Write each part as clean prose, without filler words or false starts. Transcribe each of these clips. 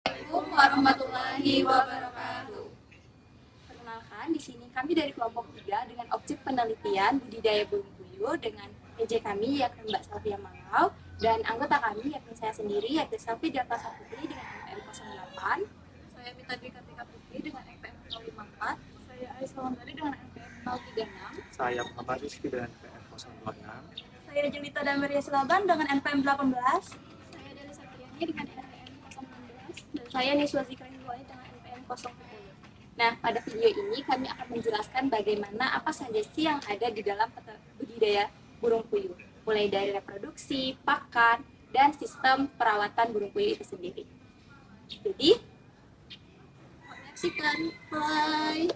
Assalamualaikum warahmatullahi wabarakatuh. Perkenalkan, di sini kami dari kelompok 3 dengan objek penelitian budidaya burung puyuh dengan PJ kami yakni Mbak Safia Mangau dan anggota kami yakni saya sendiri yakni Selvi Diartasa Putri dengan NPM 08, saya Mita Dwi Kartika Putri dengan NPM 054, saya Aisyah Wandari dengan NPM 036, Saya Muhammad Rizky dengan NPM 026. saya Julita Damaria Selaban dengan NPM 18, saya Deli Satriani dengan NPM 016, dan saya Niswa Zikra Hindwani dengan NPM 010. Nah, pada video ini kami akan menjelaskan bagaimana apa saja sih yang ada di dalam budidaya burung puyuh, mulai dari reproduksi, pakan, dan sistem perawatan burung puyuh itu sendiri. Jadi, menyaksikan, bye!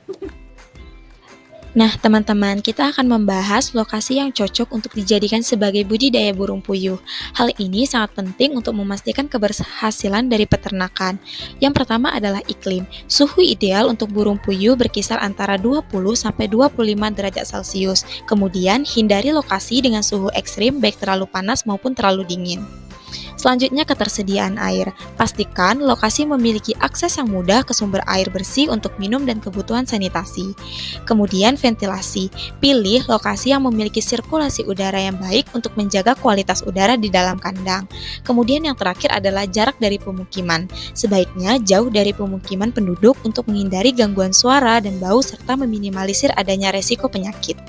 Nah, teman-teman, kita akan membahas lokasi yang cocok untuk dijadikan sebagai budidaya burung puyuh. Hal ini sangat penting untuk memastikan keberhasilan dari peternakan. Yang pertama adalah iklim. Suhu ideal untuk burung puyuh berkisar antara 20-25 derajat Celcius. Kemudian, hindari lokasi dengan suhu ekstrim baik terlalu panas maupun terlalu dingin. Selanjutnya, ketersediaan air. Pastikan lokasi memiliki akses yang mudah ke sumber air bersih untuk minum dan kebutuhan sanitasi. Kemudian, ventilasi. Pilih lokasi yang memiliki sirkulasi udara yang baik untuk menjaga kualitas udara di dalam kandang. Kemudian yang terakhir adalah jarak dari pemukiman. Sebaiknya jauh dari pemukiman penduduk untuk menghindari gangguan suara dan bau serta meminimalisir adanya resiko penyakit.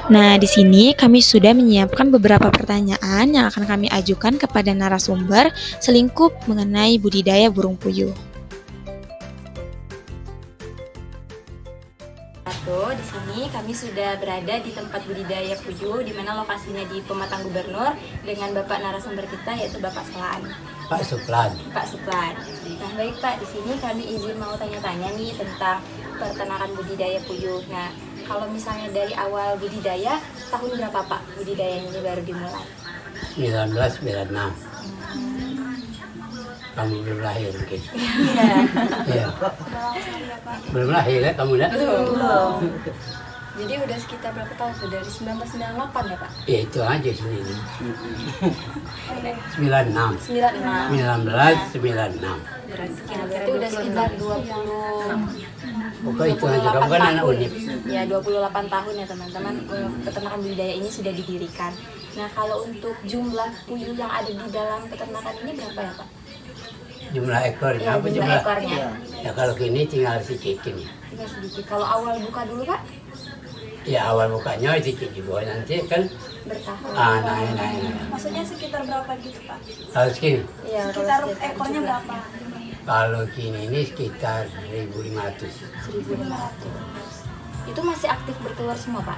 Nah, di sini kami sudah menyiapkan beberapa pertanyaan yang akan kami ajukan kepada narasumber selingkup mengenai budidaya burung puyuh. Di sini kami sudah berada di tempat budidaya puyuh, di mana lokasinya di Pematang Gubernur dengan Bapak narasumber kita yaitu Bapak Slaan. Pak Suplan. Pak Suplan. Nah, baik Pak, di sini kami izin mau tanya-tanya nih tentang peternakan budidaya puyuh. Nah, kalau misalnya dari awal budidaya, tahun berapa Pak budidaya ini baru dimulai? 1996. Kamu belum lahir mungkin. Iya. Iya. Ya, Pak. Belum lahir ya kamu dah? Belum. Jadi udah sekitar berapa tahun tuh? Dari 1998 ya Pak? Ya itu aja sini. 96. 96. 1996. Berarti udah sekitar 20 Pokoknya itu aja, kamu kan anak unip. Ya, 28 tahun ya teman-teman, peternakan budidaya ini sudah didirikan. Nah, kalau untuk jumlah puyuh yang ada di dalam peternakan ini berapa ya Pak? Jumlah ekornya Ya, apa jumlah jumlah? ekornya. Ya kalau gini tinggal sedikit ini. Tidak sedikit. Kalau awal buka dulu Pak? Ya awal bukanya sedikit juga, nanti kan Bertahun. naik. Maksudnya sekitar berapa gitu Pak? Kalau segini, Iya, Sekitar ekornya berapa? kalau gini ini sekitar 1.500 1.500. Itu masih aktif bertelur semua Pak?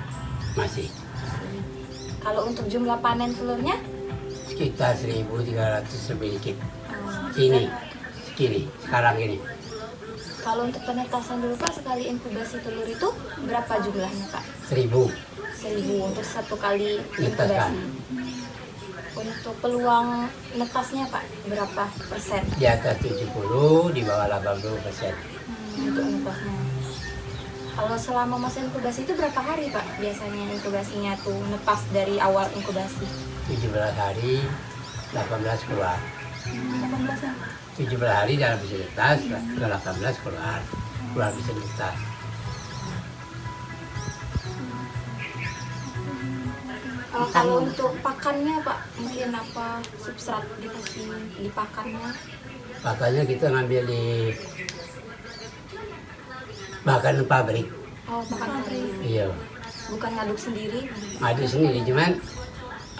masih. Kalau untuk jumlah panen telurnya? Sekitar 1.300 lebih dikit. Segini, sekarang gini. Kalau untuk penetasan dulu Pak, sekali inkubasi telur itu berapa jumlahnya Pak? 1.000 1.000 untuk satu kali Netaskan. inkubasi. Untuk peluang netasnya Pak, berapa persen? Di atas 70, di bawah 80%. Untuk netasnya. Kalau selama masa inkubasi itu berapa hari Pak? Biasanya inkubasinya tuh netas dari awal inkubasi. 17 hari, 18 keluar. 18 ya? 17 hari dalam bisa netas, ke 18 keluar bisa netas. Kalau untuk pakannya Pak, mungkin apa substrat dikasih di pakannya? Makanya kita ngambil di bahkan pabrik. Oh, pakan pabrik. Iya, Bukan ngaduk sendiri. ada sendiri cuman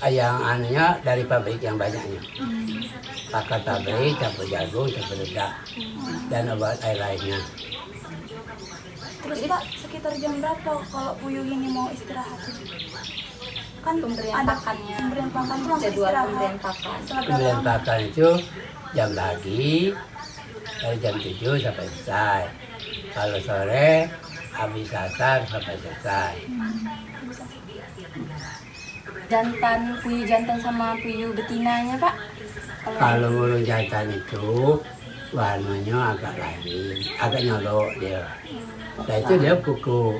yang anunya dari pabrik yang banyaknya. Pakan pabrik, campur jagung, campur ledak, dan obat air lainnya. Terus Pak, sekitar jam berapa kalau puyuh ini mau istirahat? Kan Pemberian ada pakannya. pemberian pakan tuh langsung Jadwal istirahat. pemberian pakan. Setelah berapa Pembelian lama? pakan itu jam pagi dari jam 7 sampai selesai. Kalau sore habis asar sampai selesai. Puyuh jantan sama puyuh betinanya Pak? Kalau burung jantan itu warnanya agak lain, agak nyolok dia. Nah itu dia kuku.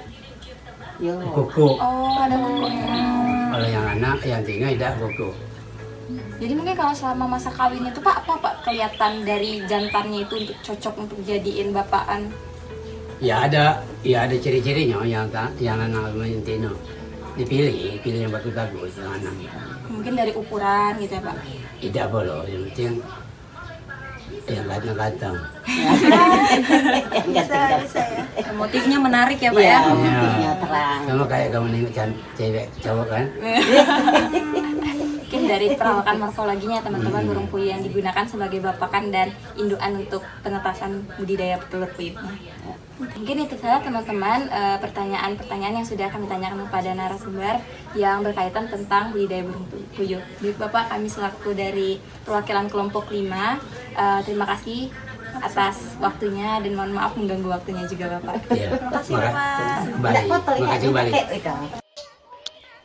Oh, ada kukunya. Kalau yang anak, yang tinggal tidak kuku. Jadi mungkin kalau selama masa kawin itu Pak, apa Pak kelihatan dari jantannya itu untuk cocok untuk jadiin bapakan? Ya ada ciri-cirinya yang anak Valentino. Pilih yang bagus-bagus yang anak. Mungkin dari ukuran gitu ya Pak? Tidak boleh, yang penting yang ganteng-ganteng. Bisa ya. Motifnya menarik ya Pak ya? Ya, sama kayak kamu nengok cewek cowok kan? Mungkin dari perawakan morfologinya teman-teman burung puyuh yang digunakan sebagai bapakan dan indukan untuk penetasan budidaya petelur puyuh. Mungkin itu saja teman-teman pertanyaan-pertanyaan yang sudah kami tanyakan kepada narasumber yang berkaitan tentang budidaya burung puyuh. Baik Bapak, kami selaku dari perwakilan kelompok 5, terima kasih atas waktunya dan mohon maaf mengganggu waktunya juga Bapak. Ya. Terima kasih Bapak. Makasih kembali.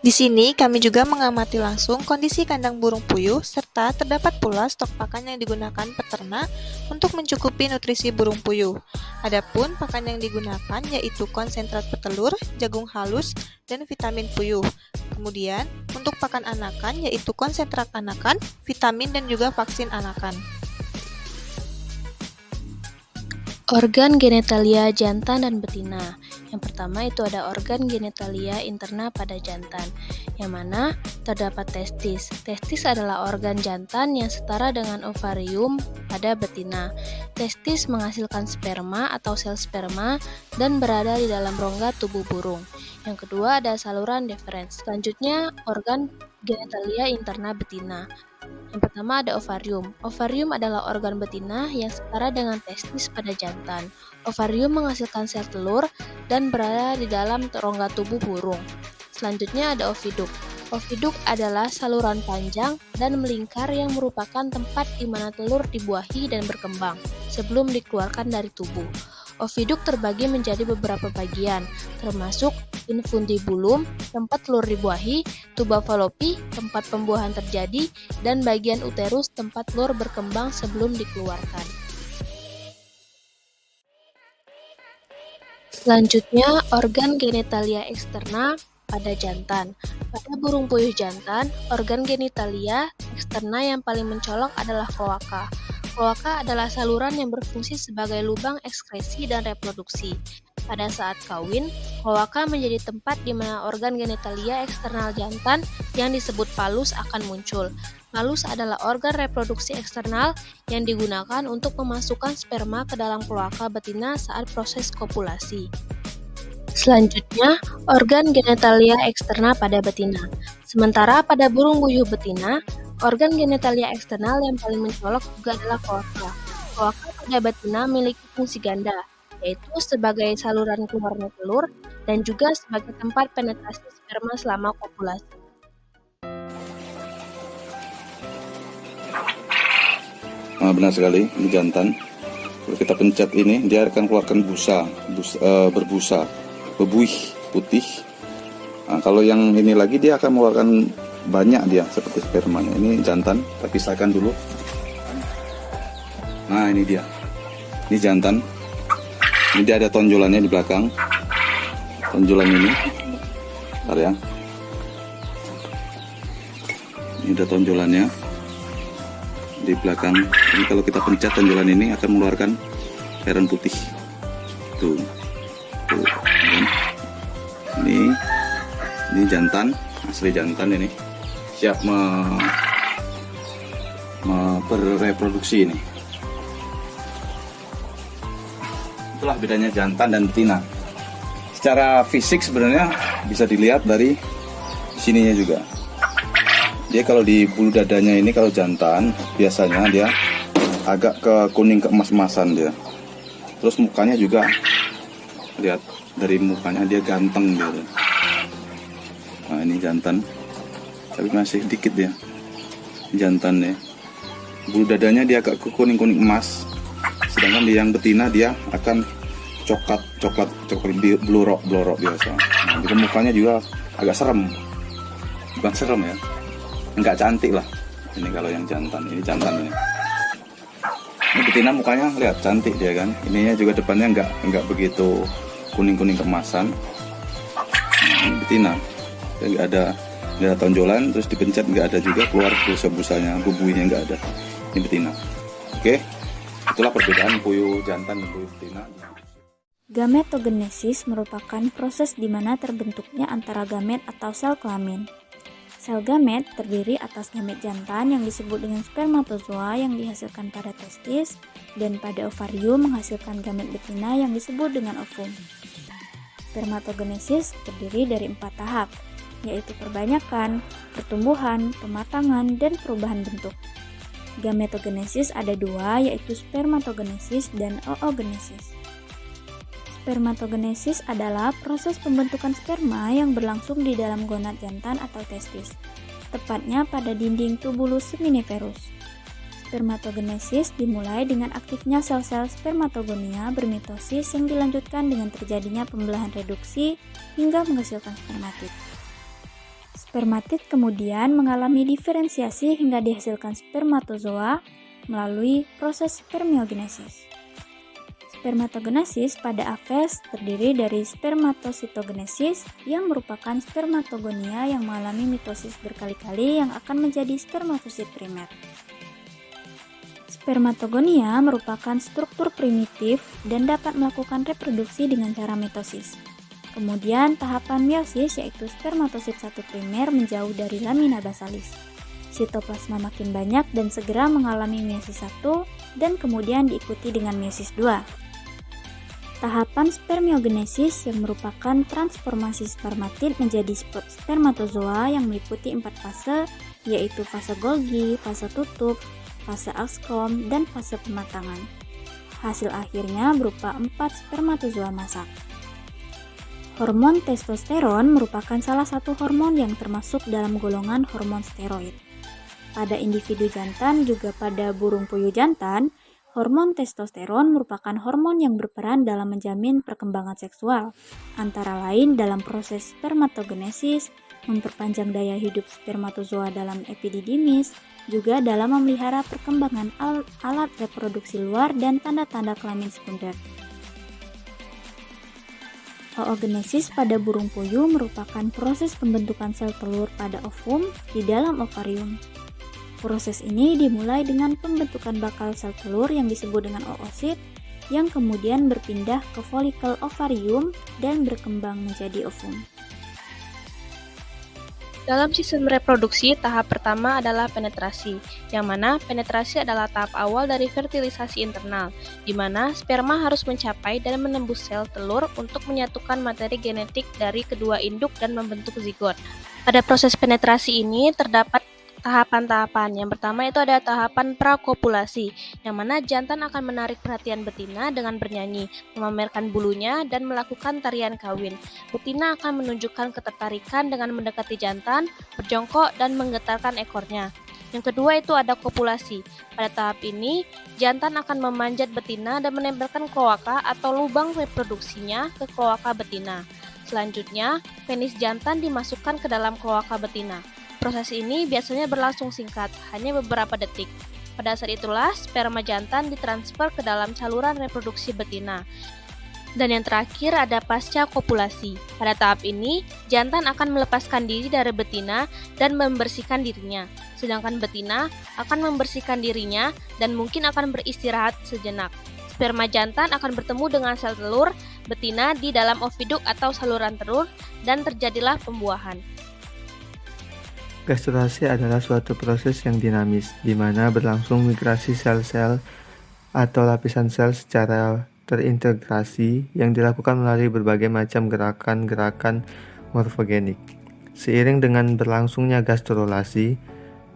Di sini kami juga mengamati langsung kondisi kandang burung puyuh serta terdapat pula stok pakan yang digunakan peternak untuk mencukupi nutrisi burung puyuh. Adapun pakan yang digunakan yaitu konsentrat petelur, jagung halus, dan vitamin puyuh. Kemudian untuk pakan anakan yaitu konsentrat anakan, vitamin dan juga vaksin anakan. Organ genitalia jantan dan betina. Yang pertama itu ada organ genitalia interna pada jantan, yang mana terdapat testis. Testis adalah organ jantan yang setara dengan ovarium pada betina. Testis menghasilkan sperma atau sel sperma dan berada di dalam rongga tubuh burung. Yang kedua ada saluran deferens. Selanjutnya organ genitalia interna betina. Yang pertama ada ovarium. Ovarium adalah organ betina yang setara dengan testis pada jantan. Ovarium menghasilkan sel telur dan berada di dalam rongga tubuh burung. Selanjutnya ada oviduk. Oviduk adalah saluran panjang dan melingkar yang merupakan tempat di mana telur dibuahi dan berkembang sebelum dikeluarkan dari tubuh. Oviduk terbagi menjadi beberapa bagian, termasuk infundibulum, tempat telur dibuahi, tuba fallopi, tempat pembuahan terjadi, dan bagian uterus, tempat telur berkembang sebelum dikeluarkan. Selanjutnya, organ genitalia eksterna pada jantan. Pada burung puyuh jantan, organ genitalia eksterna yang paling mencolok adalah kloaka. Kloaka adalah saluran yang berfungsi sebagai lubang ekskresi dan reproduksi. Pada saat kawin, kloaka menjadi tempat di mana organ genitalia eksternal jantan yang disebut palus akan muncul. Palus adalah organ reproduksi eksternal yang digunakan untuk memasukkan sperma ke dalam kloaka betina saat proses kopulasi. Selanjutnya, organ genitalia eksterna pada betina. Sementara pada burung puyuh betina, organ genitalia eksternal yang paling mencolok juga adalah kloaka. Kloaka pada betina memiliki fungsi ganda, yaitu sebagai saluran keluarnya telur dan juga sebagai tempat penetrasi sperma selama kopulasi. Benar sekali, ini jantan. Kalau kita pencet ini, dia akan keluarkan berbusa, bebuih putih. Nah, kalau yang ini lagi dia akan mengeluarkan banyak dia seperti spermanya. Ini jantan, kita pisahkan dulu. Nah ini dia, ini jantan. Ini dia ada tonjolannya di belakang. Tonjolan ini, bentar ya. Ini ada tonjolannya di belakang. Ini kalau kita pencet tonjolan ini akan mengeluarkan cairan putih. Tuh. Ini jantan, asli jantan ini. Siap berreproduksi ini. Itulah bedanya jantan dan betina. Secara fisik sebenarnya bisa dilihat dari sininya juga. Dia kalau di bulu dadanya ini kalau jantan biasanya dia agak ke kuning keemas-emasan dia. Terus mukanya juga lihat dari mukanya dia ganteng dia. Nah ini jantan, tapi masih dikit dia. Jantan ya. Bulu dadanya dia agak ke kuning-kuning emas. Sedangkan di yang betina dia akan coklat blorok biasa. Nah, itu mukanya juga agak serem, bukan serem ya, nggak cantik lah. Ini kalau yang jantan, ini jantannya. Ini betina mukanya lihat cantik dia kan. Ininya juga depannya nggak begitu kuning kemasan. Nah, ini betina, dia nggak ada tonjolan, terus dipencet nggak ada juga keluar busa-busanya, bubuinya nggak ada. Ini betina. Oke, itulah perbedaan puyuh jantan dan puyuh betina. Gametogenesis merupakan proses di mana terbentuknya antara gamet atau sel kelamin. Sel gamet terdiri atas gamet jantan yang disebut dengan spermatozoa yang dihasilkan pada testis, dan pada ovarium menghasilkan gamet betina yang disebut dengan ovum. Spermatogenesis terdiri dari 4 tahap, yaitu perbanyakan, pertumbuhan, pematangan, dan perubahan bentuk. Gametogenesis ada 2, yaitu spermatogenesis dan oogenesis. Spermatogenesis adalah proses pembentukan sperma yang berlangsung di dalam gonad jantan atau testis, tepatnya pada dinding tubulus seminiferus. Spermatogenesis dimulai dengan aktifnya sel-sel spermatogonia bermitosis yang dilanjutkan dengan terjadinya pembelahan reduksi hingga menghasilkan spermatid. Spermatid kemudian mengalami diferensiasi hingga dihasilkan spermatozoa melalui proses spermiogenesis. Spermatogenesis pada Aves terdiri dari spermatositogenesis yang merupakan spermatogonia yang mengalami mitosis berkali-kali yang akan menjadi spermatosit primer. Spermatogonia merupakan struktur primitif dan dapat melakukan reproduksi dengan cara mitosis. Kemudian tahapan meiosis yaitu spermatosit 1 primer menjauh dari lamina basalis. Sitoplasma makin banyak dan segera mengalami meiosis 1 dan kemudian diikuti dengan meiosis 2. Tahapan spermiogenesis yang merupakan transformasi spermatid menjadi spermatozoa yang meliputi 4 fase, yaitu fase Golgi, fase tutup, fase askom, dan fase pematangan. Hasil akhirnya berupa 4 spermatozoa masak. Hormon testosteron merupakan salah satu hormon yang termasuk dalam golongan hormon steroid. Pada individu jantan juga pada burung puyuh jantan, hormon testosteron merupakan hormon yang berperan dalam menjamin perkembangan seksual, antara lain dalam proses spermatogenesis, memperpanjang daya hidup spermatozoa dalam epididymis, juga dalam memelihara perkembangan alat reproduksi luar dan tanda-tanda kelamin sekunder. Oogenesis pada burung puyuh merupakan proses pembentukan sel telur pada ovum di dalam ovarium. Proses ini dimulai dengan pembentukan bakal sel telur yang disebut dengan oosit, yang kemudian berpindah ke folikel ovarium dan berkembang menjadi ovum. Dalam sistem reproduksi, tahap pertama adalah penetrasi, yang mana penetrasi adalah tahap awal dari fertilisasi internal, di mana sperma harus mencapai dan menembus sel telur untuk menyatukan materi genetik dari kedua induk dan membentuk zigot. Pada proses penetrasi ini terdapat tahapan-tahapan. Yang pertama itu ada tahapan prakopulasi, yang mana jantan akan menarik perhatian betina dengan bernyanyi, memamerkan bulunya, dan melakukan tarian kawin. Betina akan menunjukkan ketertarikan dengan mendekati jantan, berjongkok, dan menggetarkan ekornya. Yang kedua itu ada kopulasi. Pada tahap ini, jantan akan memanjat betina dan menempelkan kloaka atau lubang reproduksinya ke kloaka betina. Selanjutnya, penis jantan dimasukkan ke dalam kloaka betina. Proses ini biasanya berlangsung singkat, hanya beberapa detik. Pada saat itulah, sperma jantan ditransfer ke dalam saluran reproduksi betina. Dan yang terakhir ada pasca kopulasi. Pada tahap ini, jantan akan melepaskan diri dari betina dan membersihkan dirinya. Sedangkan betina akan membersihkan dirinya dan mungkin akan beristirahat sejenak. Sperma jantan akan bertemu dengan sel telur betina di dalam oviduk atau saluran telur dan terjadilah pembuahan. Gastrulasi adalah suatu proses yang dinamis, di mana berlangsung migrasi sel-sel atau lapisan sel secara terintegrasi yang dilakukan melalui berbagai macam gerakan-gerakan morfogenik. Seiring dengan berlangsungnya gastrulasi,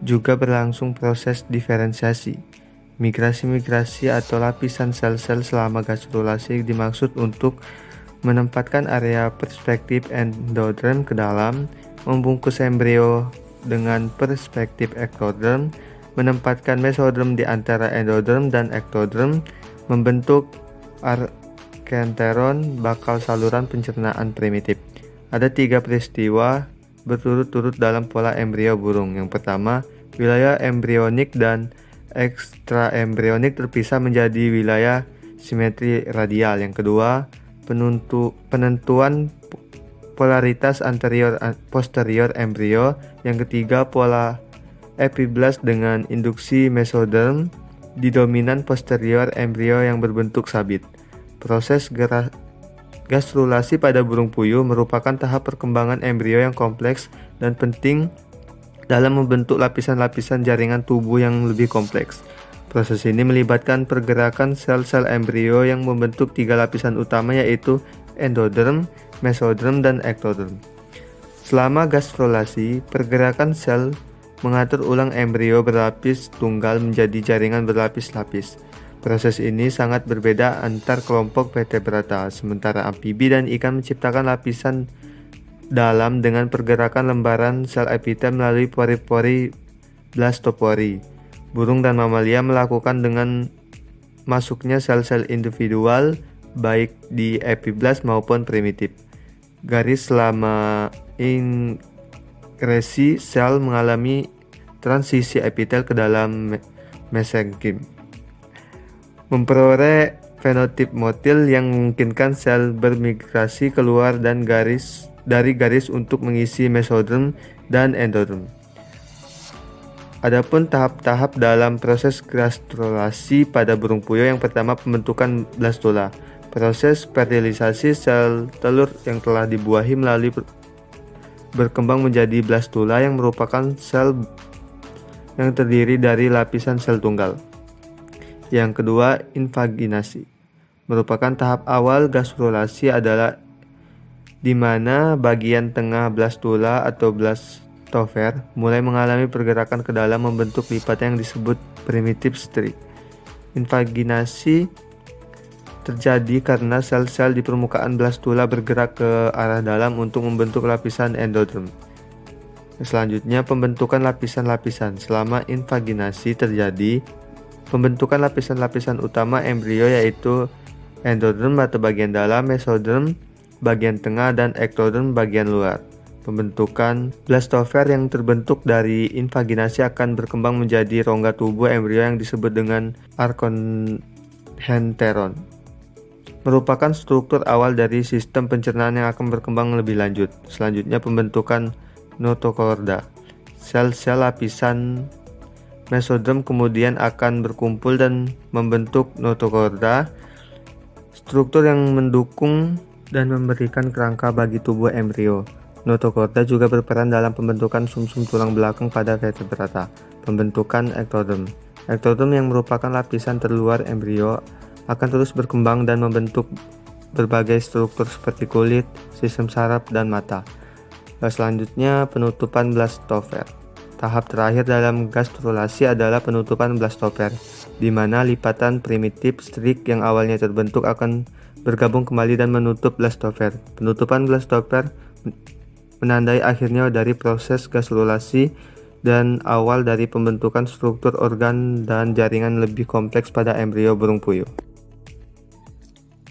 juga berlangsung proses diferensiasi. Migrasi-migrasi atau lapisan sel-sel selama gastrulasi dimaksud untuk menempatkan area perspektif endoderm ke dalam, membungkus embrio dengan perspektif ektoderm, menempatkan mesoderm di antara endoderm dan ektoderm, membentuk arkenteron bakal saluran pencernaan primitif. Ada 3 peristiwa berturut-turut dalam pola embrio burung. Yang pertama, wilayah embrionik dan ekstraembrionik terpisah menjadi wilayah simetri radial. Yang kedua, penentuan polaritas anterior-posterior embrio. Yang ketiga, pola epiblast dengan induksi mesoderm di dominan posterior embrio yang berbentuk sabit. Proses gastrulasi pada burung puyuh merupakan tahap perkembangan embrio yang kompleks dan penting dalam membentuk lapisan-lapisan jaringan tubuh yang lebih kompleks. Proses ini melibatkan pergerakan sel-sel embrio yang membentuk 3 lapisan utama, yaitu endoderm, mesoderm, dan ektoderm. Selama gastrulasi, pergerakan sel mengatur ulang embrio berlapis tunggal menjadi jaringan berlapis-lapis. Proses ini sangat berbeda antar kelompok vertebrata, sementara amfibi dan ikan menciptakan lapisan dalam dengan pergerakan lembaran sel epitel melalui pori-pori blastopori. Burung dan mamalia melakukan dengan masuknya sel-sel individual baik di epiblast maupun primitif. Garis selama ingresi sel mengalami transisi epitel ke dalam mesenkim, memperoleh fenotip motil yang memungkinkan sel bermigrasi keluar dan dari garis untuk mengisi mesoderm dan endoderm. Adapun tahap-tahap dalam proses gastrulasi pada burung puyuh, yang pertama pembentukan blastula. Proses fertilisasi sel telur yang telah dibuahi melalui berkembang menjadi blastula yang merupakan sel yang terdiri dari lapisan sel tunggal. Yang kedua, invaginasi. Merupakan tahap awal gastrulasi adalah di mana bagian tengah blastula atau blastover mulai mengalami pergerakan ke dalam membentuk lipatan yang disebut primitive string. Invaginasi terjadi karena sel-sel di permukaan blastula bergerak ke arah dalam untuk membentuk lapisan endoderm. Selanjutnya, pembentukan lapisan-lapisan. Selama invaginasi terjadi, pembentukan lapisan-lapisan utama embrio yaitu endoderm atau bagian dalam, mesoderm bagian tengah, dan ektoderm bagian luar. Pembentukan blastover yang terbentuk dari invaginasi akan berkembang menjadi rongga tubuh embrio yang disebut dengan arkenteron. Merupakan struktur awal dari sistem pencernaan yang akan berkembang lebih lanjut. Selanjutnya, pembentukan notochorda. Sel-sel lapisan mesoderm kemudian akan berkumpul dan membentuk notochorda, struktur yang mendukung dan memberikan kerangka bagi tubuh embrio. Notochorda juga berperan dalam pembentukan sumsum tulang belakang pada vertebrata. Pembentukan ektoderm. Ektoderm yang merupakan lapisan terluar embrio akan terus berkembang dan membentuk berbagai struktur seperti kulit, sistem saraf, dan mata. Selanjutnya, penutupan blastover. Tahap terakhir dalam gastrulasi adalah penutupan blastover, di mana lipatan primitif strik yang awalnya terbentuk akan bergabung kembali dan menutup blastover. Penutupan blastover menandai akhirnya dari proses gastrulasi dan awal dari pembentukan struktur organ dan jaringan lebih kompleks pada embrio burung puyuh.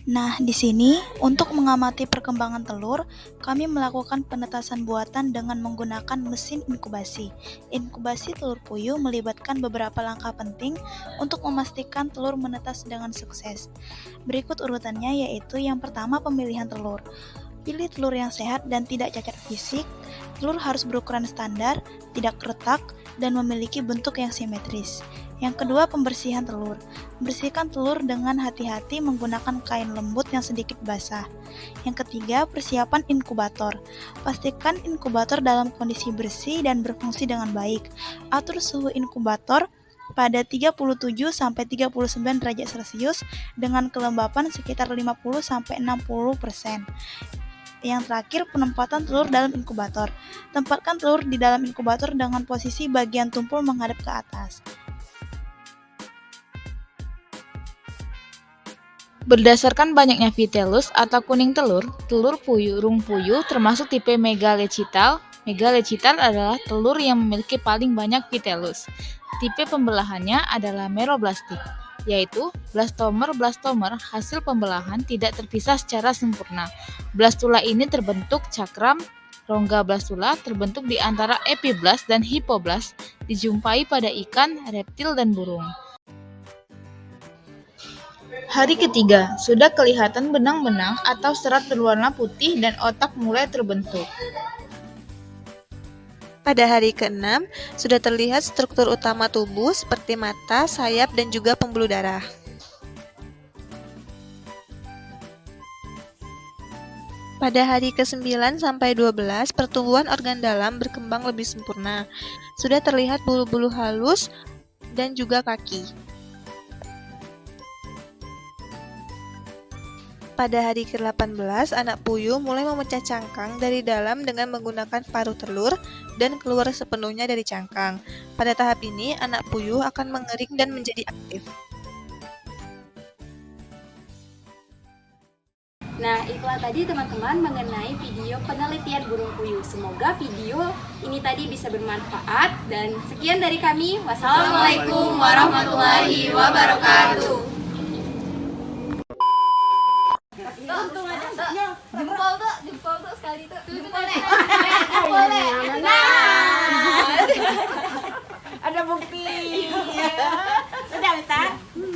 Nah, di sini untuk mengamati perkembangan telur, kami melakukan penetasan buatan dengan menggunakan mesin inkubasi. Inkubasi telur puyuh melibatkan beberapa langkah penting untuk memastikan telur menetas dengan sukses. Berikut urutannya, yaitu yang pertama, pemilihan telur. Pilih telur yang sehat dan tidak cacat fisik. Telur harus berukuran standar, tidak retak, dan memiliki bentuk yang simetris. Yang kedua, pembersihan telur. Bersihkan telur dengan hati-hati menggunakan kain lembut yang sedikit basah. Yang ketiga, persiapan inkubator. Pastikan inkubator dalam kondisi bersih dan berfungsi dengan baik. Atur suhu inkubator pada 37-39 derajat Celcius dengan kelembapan sekitar 50-60%. Yang terakhir, penempatan telur dalam inkubator. Tempatkan telur di dalam inkubator dengan posisi bagian tumpul menghadap ke atas. Berdasarkan banyaknya vitellus atau kuning telur, telur burung puyuh termasuk tipe megalechital. Megalechital adalah telur yang memiliki paling banyak vitellus. Tipe pembelahannya adalah meroblastik. yaitu blastomer hasil pembelahan tidak terpisah secara sempurna. Blastula ini terbentuk cakram. Rongga blastula terbentuk di antara epiblast dan hipoblast, dijumpai pada ikan, reptil, dan burung. Hari ketiga, sudah kelihatan benang-benang atau serat berwarna putih dan otak mulai terbentuk. Pada hari ke-6, sudah terlihat struktur utama tubuh seperti mata, sayap, dan juga pembuluh darah. Pada hari ke-9 sampai 12, pertumbuhan organ dalam berkembang lebih sempurna. Sudah terlihat bulu-bulu halus dan juga kaki. Pada hari ke-18, anak puyuh mulai memecah cangkang dari dalam dengan menggunakan paruh telur dan keluar sepenuhnya dari cangkang. Pada tahap ini, anak puyuh akan mengering dan menjadi aktif. Nah, itulah tadi teman-teman mengenai video penelitian burung puyuh. Semoga video ini tadi bisa bermanfaat dan sekian dari kami. Wassalamualaikum warahmatullahi wabarakatuh. Jempol tuh sekali tuh. Ada bukti. Udah,